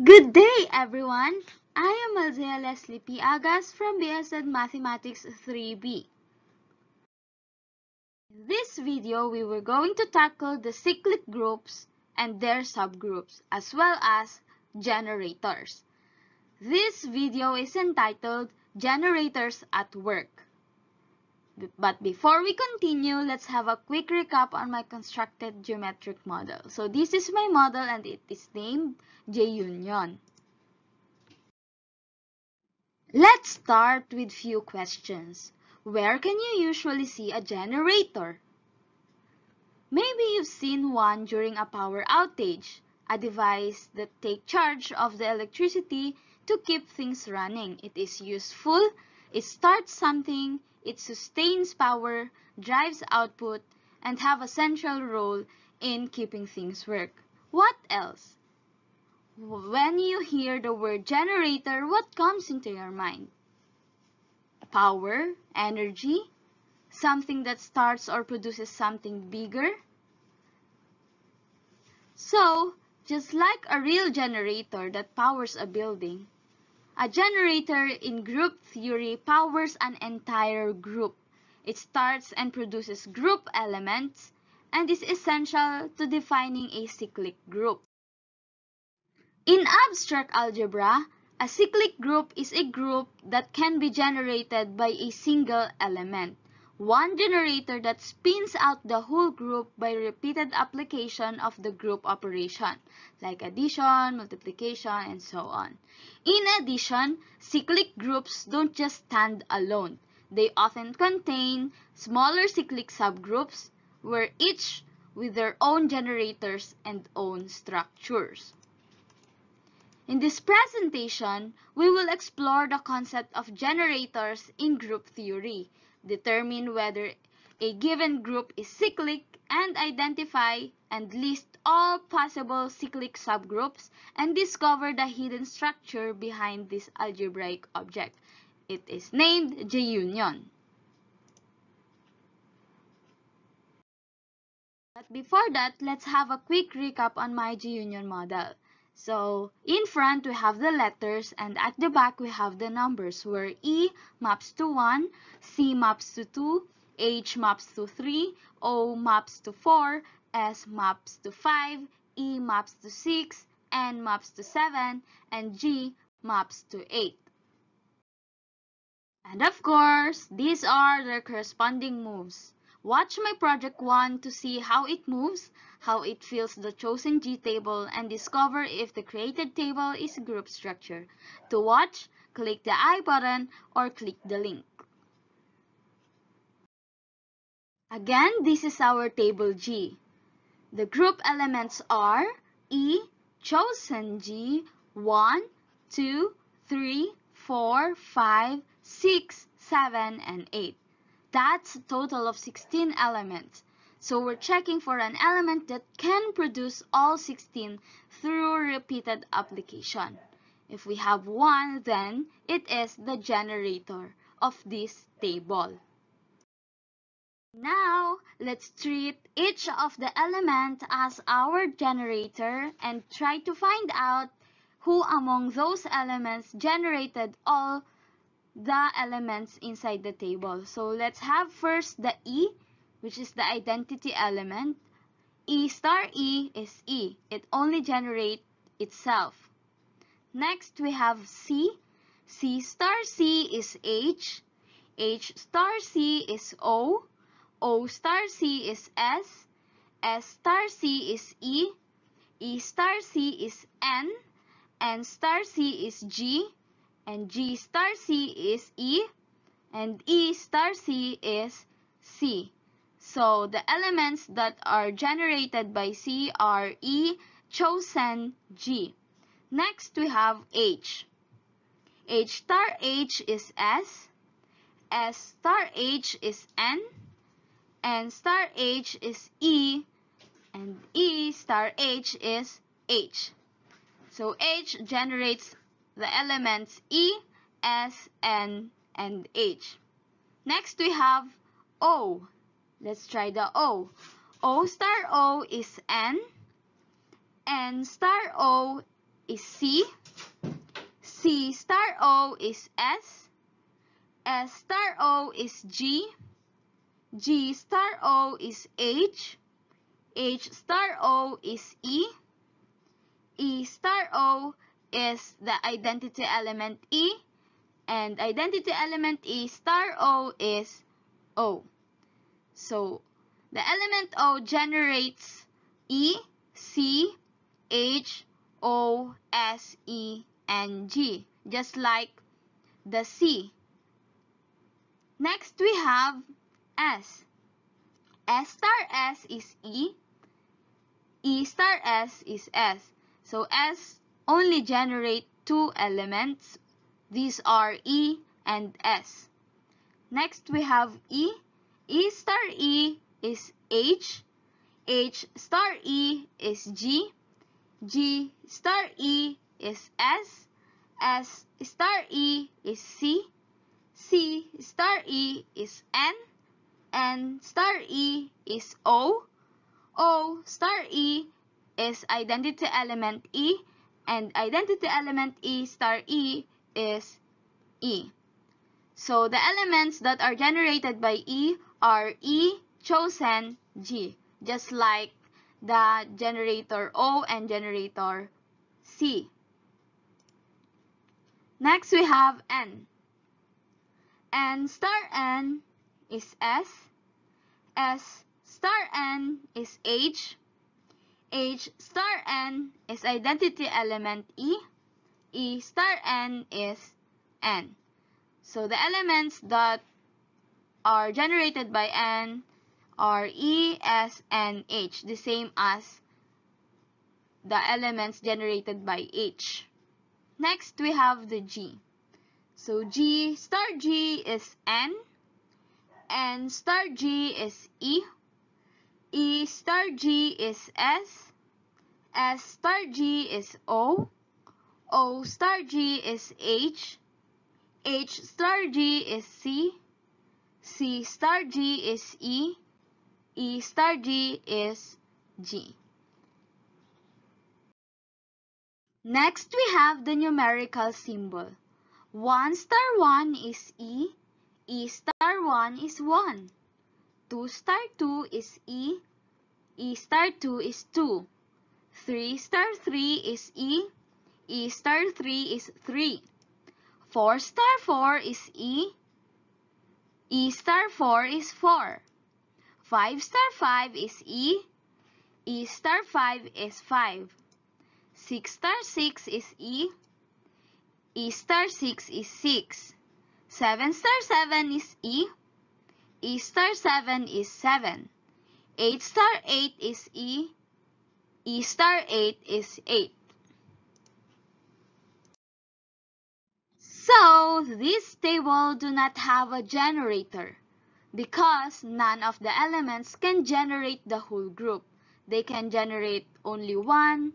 Good day, everyone! I am Alzea Leslie P. Agas from BSED Mathematics 3B. In this video, we were going to tackle the cyclic groups and their subgroups, as well as generators. This video is entitled Generators at Work. But before we continue, let's have a quick recap on my constructed geometric model. So this is my model and it is named J-union. Let's start with few questions. Where can you usually see a generator? Maybe you've seen one during a power outage, a device that takes charge of the electricity to keep things running. It is useful, it starts something, it sustains power, drives output, and have a central role in keeping things work. What else? When you hear the word generator, what comes into your mind? Power, energy, something that starts or produces something bigger. So, just like a real generator that powers a building, a generator in group theory powers an entire group. It starts and produces group elements and is essential to defining a cyclic group. In abstract algebra, a cyclic group is a group that can be generated by a single element. One generator that spins out the whole group by repeated application of the group operation, like addition, multiplication, and so on. In addition, cyclic groups don't just stand alone. They often contain smaller cyclic subgroups, where each with their own generators and own structures. In this presentation, we will explore the concept of generators in group theory, determine whether a given group is cyclic, and identify and list all possible cyclic subgroups, and discover the hidden structure behind this algebraic object. It is named J-union. But before that, let's have a quick recap on my J-union model. So, in front, we have the letters, and at the back, we have the numbers, where E maps to 1, C maps to 2, H maps to 3, O maps to 4, S maps to 5, E maps to 6, N maps to 7, and G maps to 8. And of course, these are their corresponding moves. Watch my project 1 to see how it moves, how it fills the chosen G table, and discover if the created table is a group structure. To watch, click the I button or click the link. Again, this is our table G. The group elements are E, chosen G, 1, 2, 3, 4, 5, 6, 7, and 8. That's a total of 16 elements. So we're checking for an element that can produce all 16 through repeated application. If we have 1, then it is the generator of this table. Now, let's treat each of the element as our generator and try to find out who among those elements generated all the elements inside the table. So let's have first the E, which is the identity element. E star E is E. It only generates itself. Next, we have C. C star C is H. H star C is O. O star C is S. S star C is E. E star C is N. N star C is G. And G star C is E, and E star C is C. So the elements that are generated by C are E, chosen G. Next we have H. H star H is S, S star H is N, N star H is E, and E star H is H. So H generates the elements E, S, N, and H. Next we have O. Let's try the O. O star O is N. N star O is C. C star O is S. S star O is G. G star O is H. H star O is E. E star O is the identity element E. And identity element E star O is O. So, the element O generates E, C, H, O, S, E, and G, just like the C. Next, we have S. S star S is E. E star S is S. So, S only generate two elements. These are E and S. Next, we have E. E star E is H. H star E is G. G star E is S. S star E is C. C star E is N. N star E is O. O star E is identity element E. And identity element E star E is E. So the elements that are generated by E are E chosen G, just like the generator O and generator C. Next, we have N. N star N is S. S star N is H. H star N is identity element E. E star N is N. So the elements that are generated by N are E, S, and H, the same as the elements generated by H. Next, we have the G. So G star G is N. N star G is E. E star G is S. S star G is O. O star G is H. H star G is C. C star G is E. E star G is G. Next, we have the numerical symbol. 1 star 1 is E. E star 1 is 1. 2 star 2 is E. E star 2 is 2. 3 star 3 is E. E star 3 is 3. 4 star 4 is E. E star 4 is 4. 5 star 5 is E. E star 5 is 5. 6 star 6 is E. E star 6 is 6. 7 star 7 is E. E star 7 is 7. 8 star 8 is E. E star 8 is 8. So, this table do not have a generator because none of the elements can generate the whole group. They can generate only 1,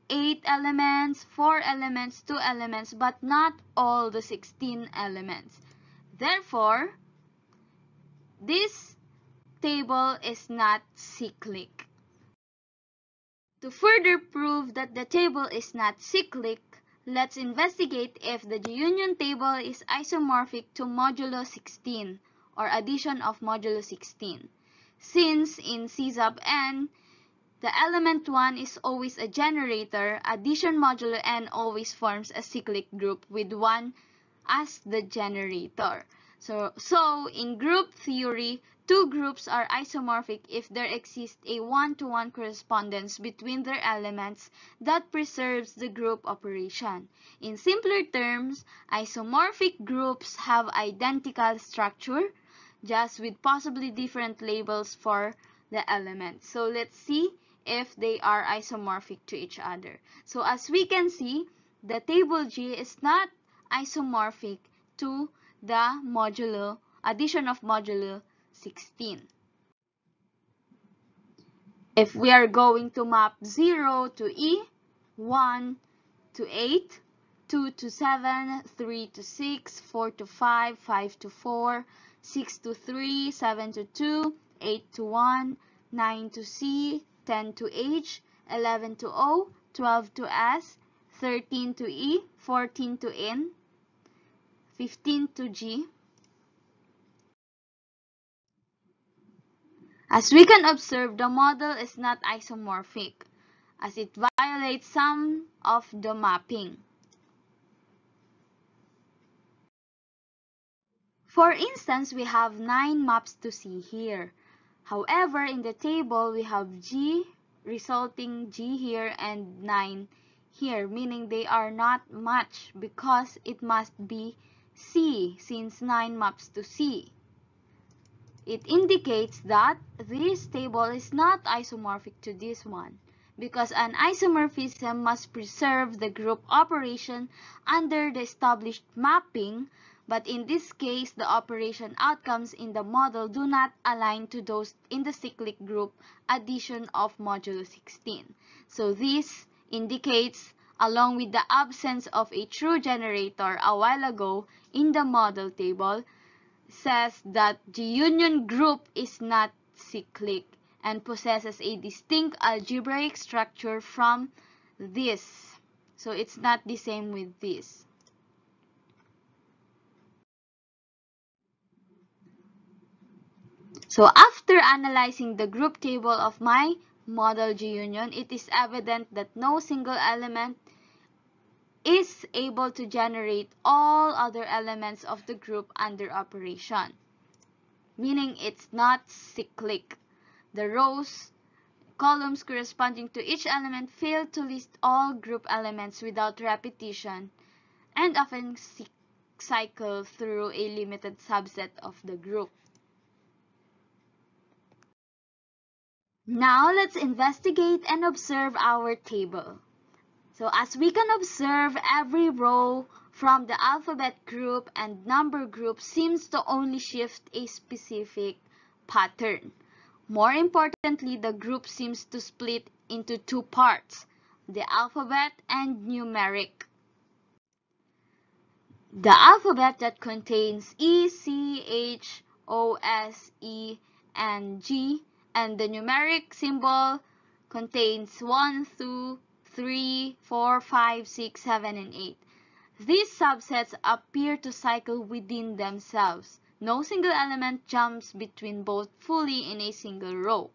8 elements, 4 elements, 2 elements, but not all the 16 elements. Therefore, this table is not cyclic. To further prove that the table is not cyclic, let's investigate if the G-union table is isomorphic to modulo 16 or addition of modulo 16. Since in C sub n, the element 1 is always a generator, addition modulo n always forms a cyclic group with 1 as the generator. So in group theory, two groups are isomorphic if there exists a one-to-one correspondence between their elements that preserves the group operation. In simpler terms, isomorphic groups have identical structure, just with possibly different labels for the elements. So let's see if they are isomorphic to each other. So as we can see, the table G is not isomorphic to the addition of modulo 16. If we are going to map 0 to E, 1 to 8, 2 to 7, 3 to 6, 4 to 5, 5 to 4, 6 to 3, 7 to 2, 8 to 1, 9 to C, 10 to H, 11 to O, 12 to S, 13 to E, 14 to N, 15 to G. As we can observe, the model is not isomorphic, as it violates some of the mapping. For instance, we have 9 maps to C here. However, in the table, we have G resulting G here and 9 here, meaning they are not matched because it must be C since 9 maps to C. It indicates that this table is not isomorphic to this one because an isomorphism must preserve the group operation under the established mapping, but in this case, the operation outcomes in the model do not align to those in the cyclic group addition of modulo 16. So this indicates, along with the absence of a true generator a while ago in the model table, says that the union group is not cyclic and possesses a distinct algebraic structure from this. So it's not the same with this. So after analyzing the group table of my model G union, it is evident that no single element is able to generate all other elements of the group under operation, meaning it's not cyclic. The columns corresponding to each element fail to list all group elements without repetition and often cycle through a limited subset of the group. Now let's investigate and observe our table. So as we can observe, every row from the alphabet group and number group seems to only shift a specific pattern. More importantly, the group seems to split into two parts, the alphabet and numeric. The alphabet that contains E, C, H, O, S, E, and G, and the numeric symbol contains 1, 2, 3, 4, 5, 6, 7, and 8. These subsets appear to cycle within themselves. No single element jumps between both fully in a single row.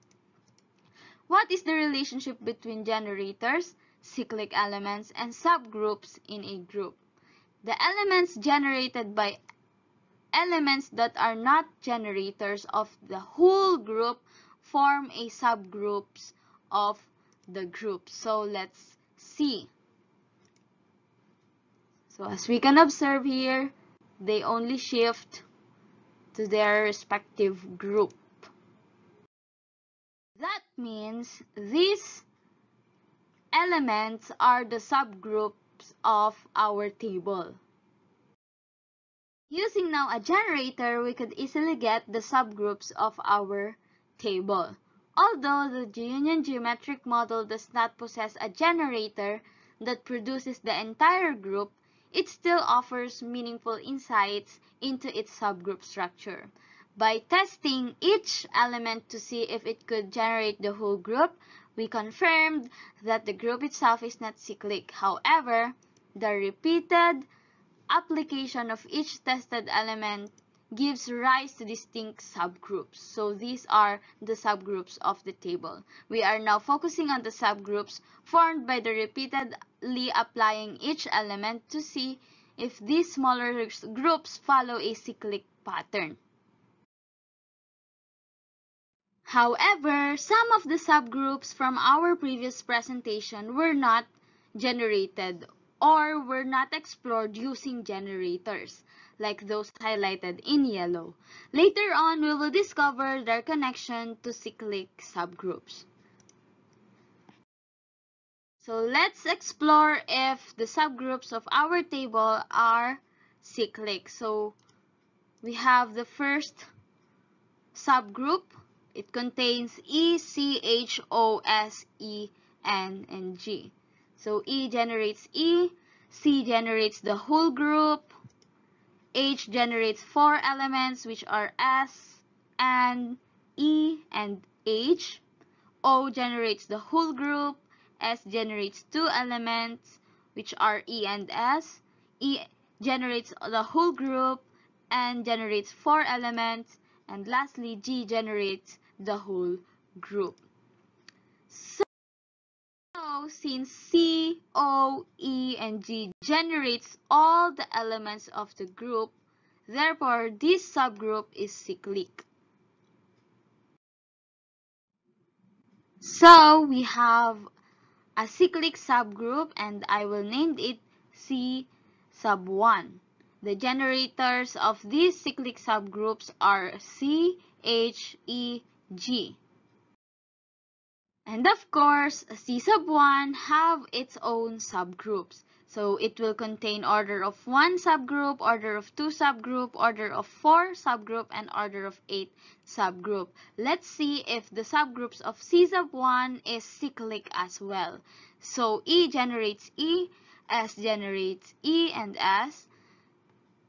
What is the relationship between generators, cyclic elements, and subgroups in a group? The elements generated by elements that are not generators of the whole group form a subgroups of the group. So let's see. So as we can observe here, they only shift to their respective group. That means these elements are the subgroups of our table. Using now a generator, we could easily get the subgroups of our table. Although the G-union geometric model does not possess a generator that produces the entire group, it still offers meaningful insights into its subgroup structure. By testing each element to see if it could generate the whole group, we confirmed that the group itself is not cyclic. However, the repeated application of each tested element gives rise to distinct subgroups. So these are the subgroups of the table. We are now focusing on the subgroups formed by the repeatedly applying each element to see if these smaller groups follow a cyclic pattern. However, some of the subgroups from our previous presentation were not generated or were not explored using generators, like those highlighted in yellow. Later on, we will discover their connection to cyclic subgroups. So let's explore if the subgroups of our table are cyclic. So we have the first subgroup. It contains E, C, H, O, S, E, N, and G. So E generates E, C generates the whole group, H generates 4 elements which are S, N, E, and H. O generates the whole group, S generates 2 elements, which are E and S. E generates the whole group, N generates 4 elements, and lastly G generates the whole group. So since C, O, E, and G generates all the elements of the group, therefore this subgroup is cyclic. So we have a cyclic subgroup, and I will name it C sub 1. The generators of these cyclic subgroups are C, H, E, G. And of course, C sub 1 have its own subgroups. So it will contain order of 1 subgroup, order of 2 subgroup, order of 4 subgroup, and order of 8 subgroup. Let's see if the subgroups of C sub 1 is cyclic as well. So E generates E, S generates E and S,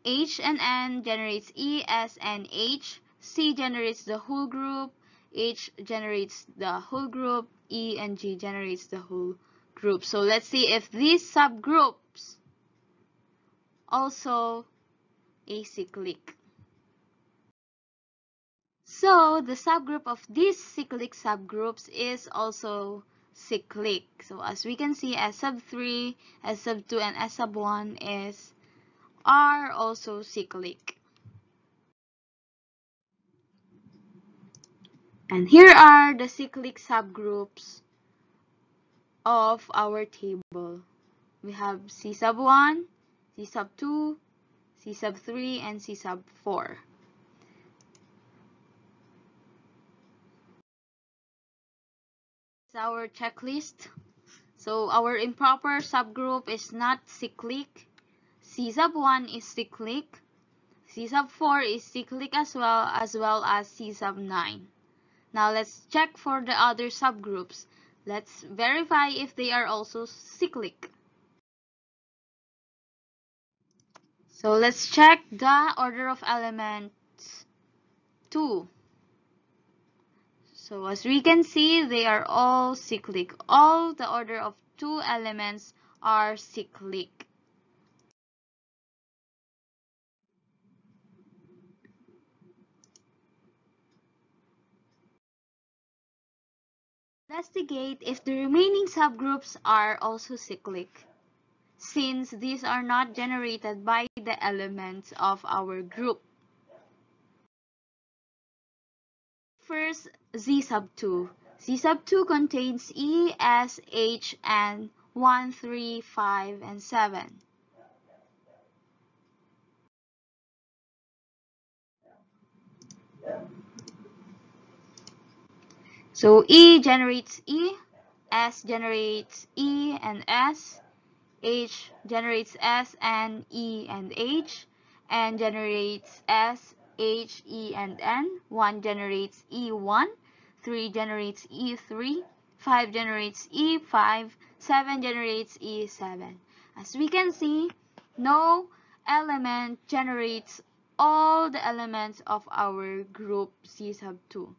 H and N generates E, S, and H, C generates the whole group, H generates the whole group, E and G generates the whole group. So let's see if these subgroups also acyclic. So the subgroup of these cyclic subgroups is also cyclic. So as we can see, S sub 3, S sub 2, and S sub 1 are also cyclic. And here are the cyclic subgroups of our table. We have C sub 1, C sub 2, C sub 3, and C sub 4. This is our checklist. So our improper subgroup is not cyclic. C sub 1 is cyclic. C sub 4 is cyclic as well as C sub 9. Now let's check for the other subgroups. Let's verify if they are also cyclic. So let's check the order of elements 2. So as we can see, they are all cyclic. All the order of 2 elements are cyclic. Investigate if the remaining subgroups are also cyclic, since these are not generated by the elements of our group. First, Z sub 2. Z sub 2 contains E, S, H, and 1, 3, 5, and 7. So E generates E, S generates E and S, H generates S and E and H, N generates S, H, E, and N, 1 generates E1, 3 generates E3, 5 generates E5, 7 generates E7. As we can see, no element generates all the elements of our group C sub 2.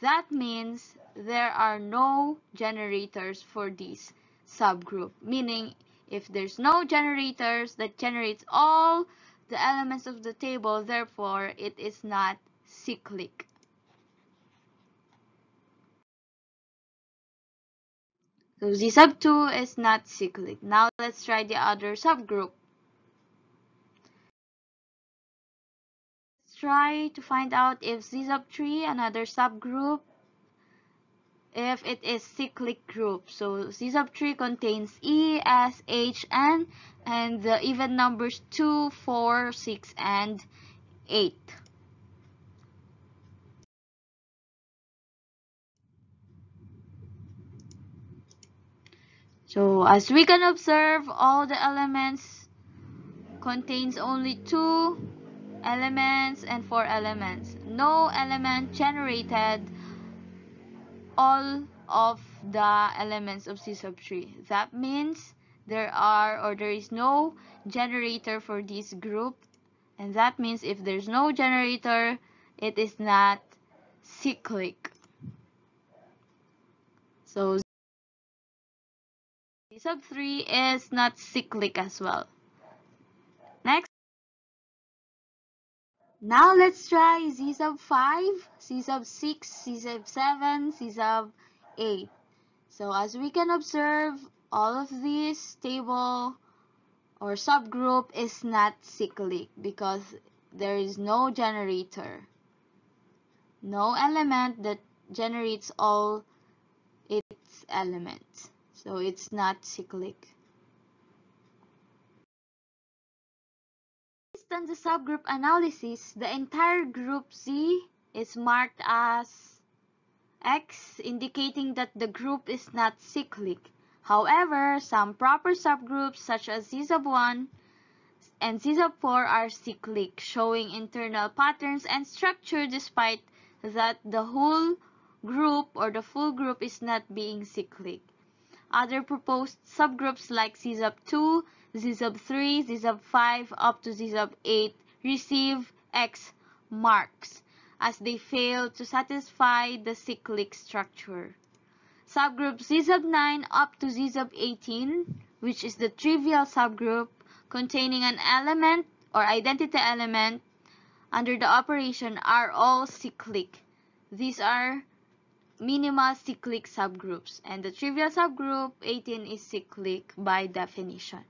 That means there are no generators for this subgroup, meaning if there's no generators that generates all the elements of the table, therefore it is not cyclic. So Z sub 2 is not cyclic. Now let's try the other subgroup. Let's try to find out if Z sub 3, another subgroup, if it is cyclic group. So Z sub 3 contains E, S, H, N, and the even numbers 2, 4, 6, and 8. So as we can observe, all the elements contains only 2 elements and 4 elements. No element generated all of the elements of C sub 3. That means there is no generator for this group, and that means if there's no generator, it is not cyclic. So Z sub 3 is not cyclic as well. Next. Now let's try Z sub 5, Z sub 6, Z sub 7, Z sub 8. So as we can observe, all of this table or subgroup is not cyclic because there is no generator. No element that generates all its elements. So it's not cyclic. Based on the subgroup analysis, the entire group Z is marked as X, indicating that the group is not cyclic. However, some proper subgroups such as Z sub 1 and Z sub 4 are cyclic, showing internal patterns and structure despite that the whole group or the full group is not being cyclic. Other proposed subgroups like Z sub 2, Z sub 3, Z sub 5 up to Z sub 8 receive X marks as they fail to satisfy the cyclic structure. Subgroup Z sub 9 up to Z sub 18, which is the trivial subgroup containing an element or identity element under the operation, are all cyclic. These are minimal cyclic subgroups, and the trivial subgroup 18 is cyclic by definition.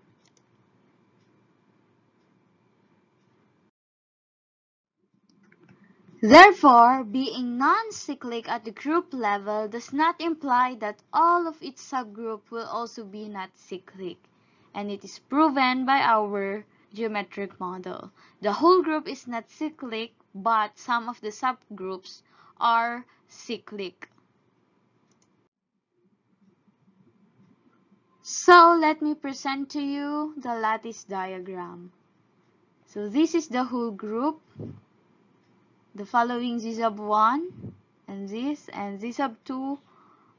Therefore, being non-cyclic at the group level does not imply that all of its subgroup will also be not cyclic, and it is proven by our geometric model. The whole group is not cyclic, but some of the subgroups are cyclic. So let me present to you the lattice diagram. So this is the whole group. The following Z sub 1 and Z sub 2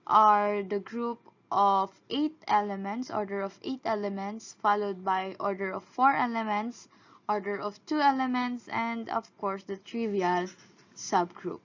are the group of 8 elements, order of 8 elements, followed by order of 4 elements, order of 2 elements, and of course the trivial subgroup.